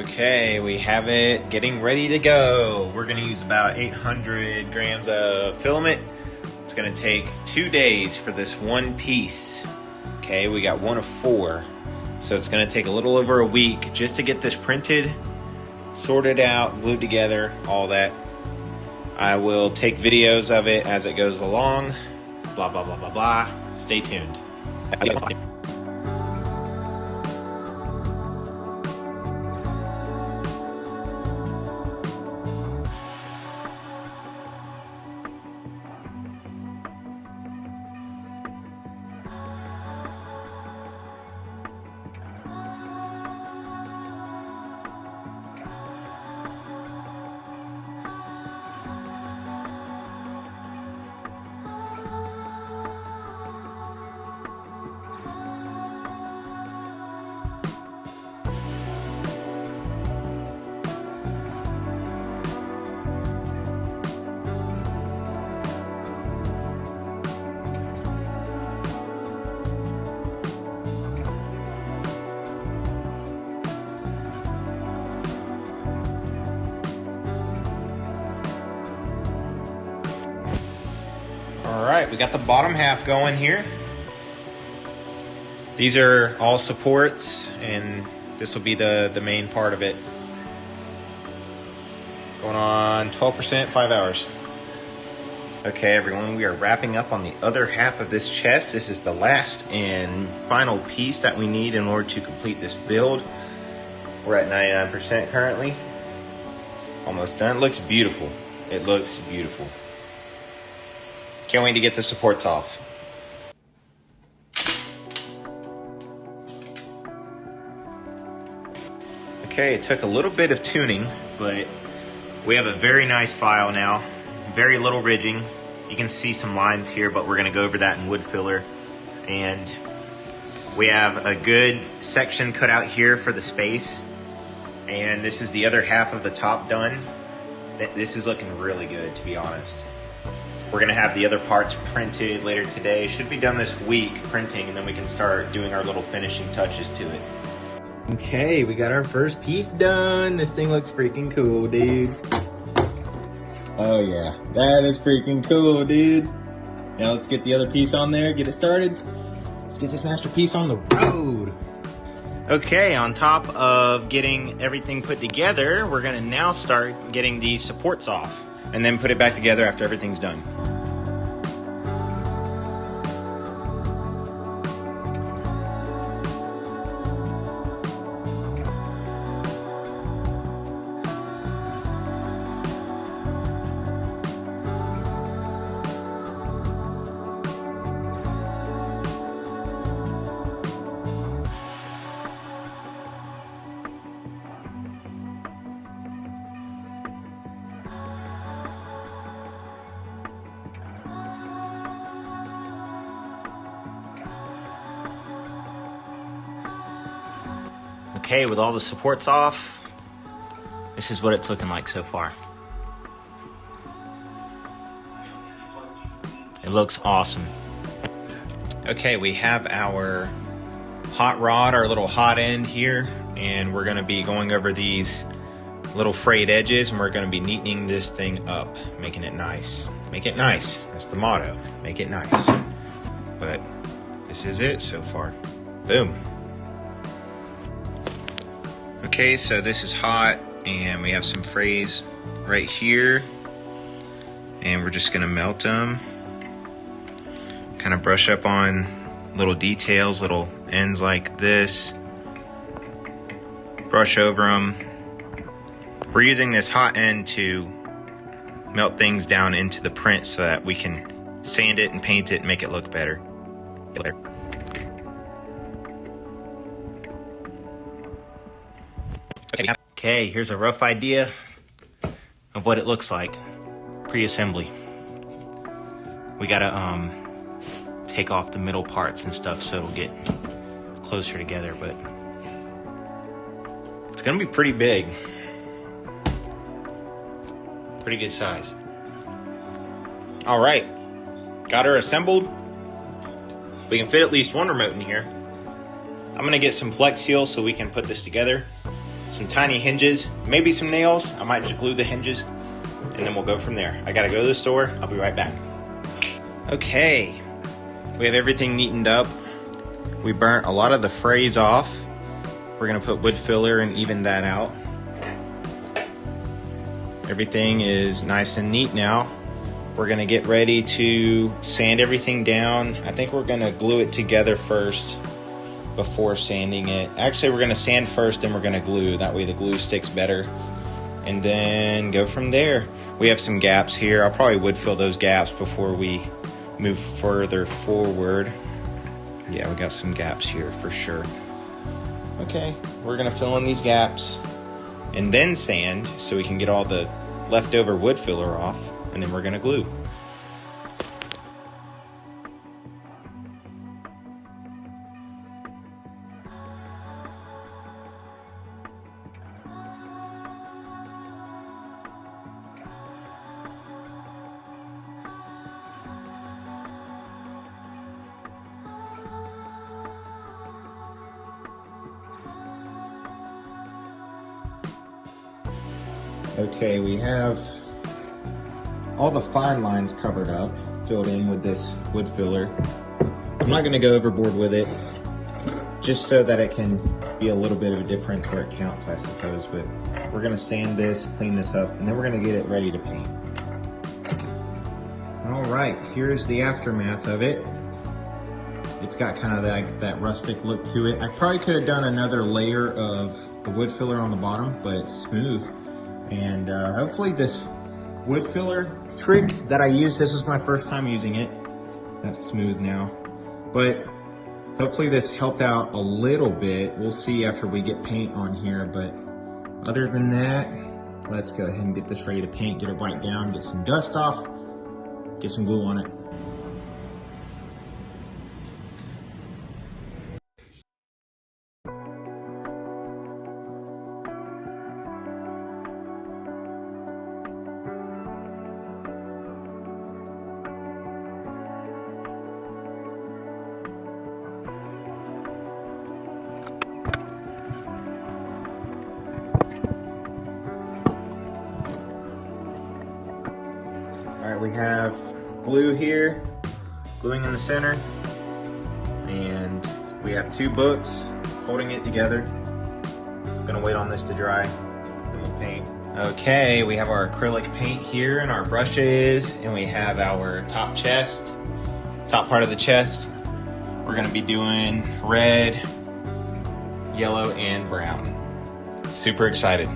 Okay, we have it getting ready to go. We're gonna use about 800 grams of filament. It's gonna take 2 days for this one piece. Okay, we got one of 4. So it's gonna take a little over a week just to get this printed, sorted out, glued together, all that. I will take videos of it as it goes along. Blah, blah, blah, blah, blah. Stay tuned. All right, we got the bottom half going here. These are all supports, and this will be the main part of it. Going on 12%, 5 hours. Okay, everyone, we are wrapping up on the other half of this chest. This is the last and final piece that we need in order to complete this build. We're at 99% currently. Almost done. It looks beautiful. It looks beautiful. Can't wait to get the supports off. Okay, it took a little bit of tuning, but we have a very nice file now. Very little ridging. You can see some lines here, but we're gonna go over that in wood filler. And we have a good section cut out here for the space. And this is the other half of the top done. This is looking really good, to be honest. We're gonna have the other parts printed later today. Should be done this week, printing, and then we can start doing our little finishing touches to it. Okay, we got our first piece done. This thing looks freaking cool, dude. Oh yeah, that is freaking cool, dude. Now let's get the other piece on there, get it started. Let's get this masterpiece on the road. Okay, on top of getting everything put together, we're gonna now start getting these supports off and then put it back together after everything's done. Okay, with all the supports off, this is what it's looking like so far. It looks awesome. Okay, we have our hot rod, our little hot end here, and we're gonna be going over these little frayed edges, and we're gonna be neatening this thing up, making it nice. Make it nice, that's the motto, make it nice. But this is it so far. Boom. Okay, so this is hot, and we have some frays right here, and we're just gonna melt them. Kind of brush up on little details, little ends like this. Brush over them. We're using this hot end to melt things down into the print so that we can sand it and paint it and make it look better. Okay, here's a rough idea of what it looks like pre-assembly. We gotta take off the middle parts and stuff so it'll get closer together, but it's gonna be pretty big. Pretty good size. All right, got her assembled. We can fit at least one remote in here. I'm gonna get some Flex Seal so we can put this together. some tiny hinges, maybe some nails. I might just glue the hinges, and then we'll go from there. I gotta go to the store. I'll be right back. Okay, we have everything neatened up. We burnt a lot of the frays off. We're gonna put wood filler and even that out. Everything is nice and neat now. We're gonna get ready to sand everything down. I think we're gonna glue it together first before sanding it. Actually, we're gonna sand first, then we're gonna glue. That way the glue sticks better. And then go from there. We have some gaps here. I'll probably wood fill those gaps before we move further forward. Yeah, we got some gaps here for sure. Okay, we're gonna fill in these gaps and then sand so we can get all the leftover wood filler off, and then we're gonna glue. Okay, we have all the fine lines covered up, filled in with this wood filler. I'm not gonna go overboard with it, just so that it can be a little bit of a difference where it counts, I suppose, but we're gonna sand this, clean this up, and then we're gonna get it ready to paint. All right, here's the aftermath of it. It's got kind of that rustic look to it. I probably could have done another layer of the wood filler on the bottom, but it's smooth. And hopefully this wood filler trick that I used, this was my first time using it. That's smooth now. But hopefully this helped out a little bit. We'll see after we get paint on here. But other than that, let's go ahead and get this ready to paint, get it wiped down, get some dust off, get some glue on it. All right, we have glue here, gluing in the center, and we have 2 books holding it together. Gonna wait on this to dry, then we'll paint. Okay, we have our acrylic paint here and our brushes, and we have our top part of the chest. We're gonna be doing red, yellow, and brown. Super excited.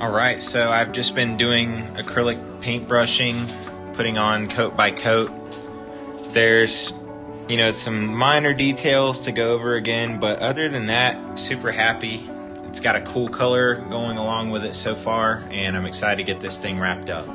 All right, so I've just been doing acrylic paint brushing, putting on coat by coat. There's, some minor details to go over again, but other than that, super happy. It's got a cool color going along with it so far, and I'm excited to get this thing wrapped up.